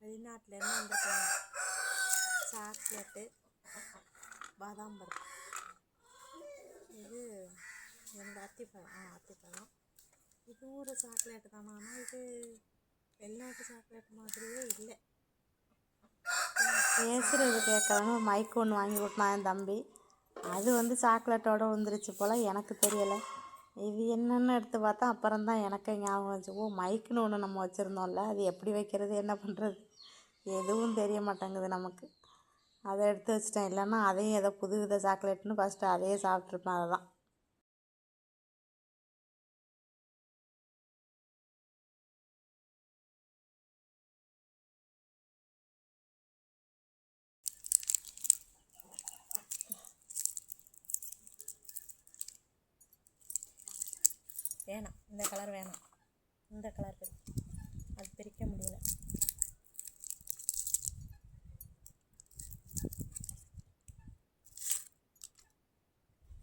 வெளிநாட்டிலேருந்து வந்திருக்காங்க. சாக்லேட்டு, பாதாம் பருப்பு. இது எங்கள் அத்திப்பழம். இது ஒரு சாக்லேட்டு தானே, ஆனால் இது வெளிநாட்டு சாக்லேட் மாதிரியே இல்லை. பேசுகிறது கேட்கலன்னு மைக் ஒன்று வாங்கி கொடுத்தான் என் தம்பி. அது சாக்லேட்டோடு வந்துருச்சு போல், எனக்கு தெரியலை. இது என்னென்னு எடுத்து பார்த்தா அப்புறம்தான் எனக்கு ஞாபகம் வந்துச்சு. ஓ, மைக்குன்னு ஒன்று நம்ம வச்சுருந்தோம்ல, அது எப்படி வைக்கிறது, என்ன பண்ணுறது, எதுவும் தெரிய மாட்டேங்குது நமக்கு. அதை எடுத்து வச்சிட்டேன். இல்லைன்னா அதையும் ஏதோ புது வித சாக்லேட்னு ஃபஸ்ட்டு அதையே சாப்பிட்ருப்பேன். அதை தான் வேணாம், இந்த கலர் வேணாம், இந்த கலர் அது பிரிக்க முடியல.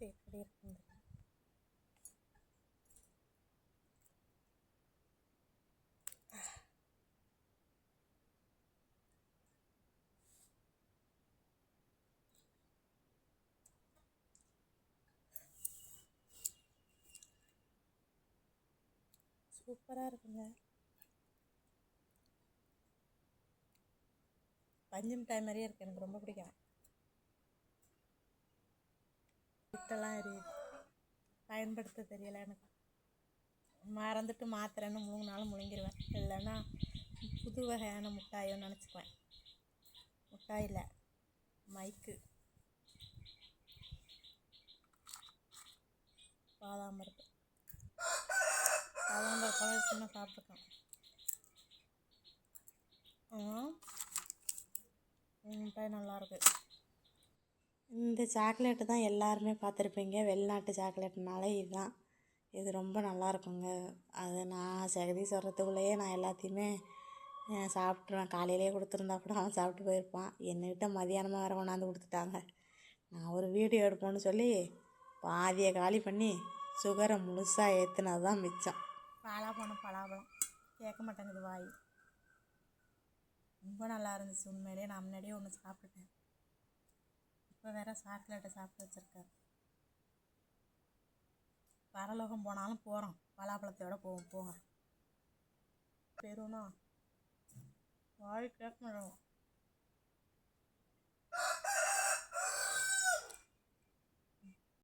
எப்படி இருக்கு? சூப்பராக இருக்குங்க. பஞ்சு மிட்டாய் மாதிரியே இருக்குது. எனக்கு ரொம்ப பிடிக்கும். வீட்டெல்லாம் எரியுது. பயன்படுத்த தெரியலை எனக்கு. மறந்துட்டு மாத்திரன்னு 3 நாள் முழுங்கிடுவேன். இல்லைன்னா புது வகையான மிட்டாயோன்னு நினச்சிக்குவேன். மிட்டாயில் மைக்கு, பாதாம் பருப்பு சின்ன சாப்பிட்ருக்கேன். மிட்டாய் நல்லாயிருக்கு. இந்த சாக்லேட்டு தான் எல்லாருமே பார்த்துருப்பீங்க. வெளிநாட்டு சாக்லேட்னாலே இதுதான். இது ரொம்ப நல்லாயிருக்குங்க. அது நான் ஜெகதீஷ் வர்றதுக்குள்ளேயே நான் எல்லாத்தையுமே சாப்பிட்ருவேன். காலையிலே கொடுத்துருந்தா கூட அவன் சாப்பிட்டு போயிருப்பான். என்கிட்ட மதியானமாக வேறு கொண்டாந்து கொடுத்துட்டாங்க. நான் ஒரு வீடியோ எடுப்போன்னு சொல்லி பாதியை காலி பண்ணி சுகரை முழுசாக ஏற்றுனது தான் மிச்சம். பலாப்பழம் கேட்க மாட்டேங்குது வாய். ரொம்ப நல்லா இருந்துச்சு உண்மையிலே. நான் முன்னாடியே ஒன்று சாப்பிட்டுட்டேன். இப்போ வேறு சாக்லேட்டை சாப்பிட்டு வச்சுருக்காரு. பரலோகம் போனாலும் போகிறோம், பலாப்பழத்தோடு போங்க. பெருனா வாய் கேட்க மாட்டோம்.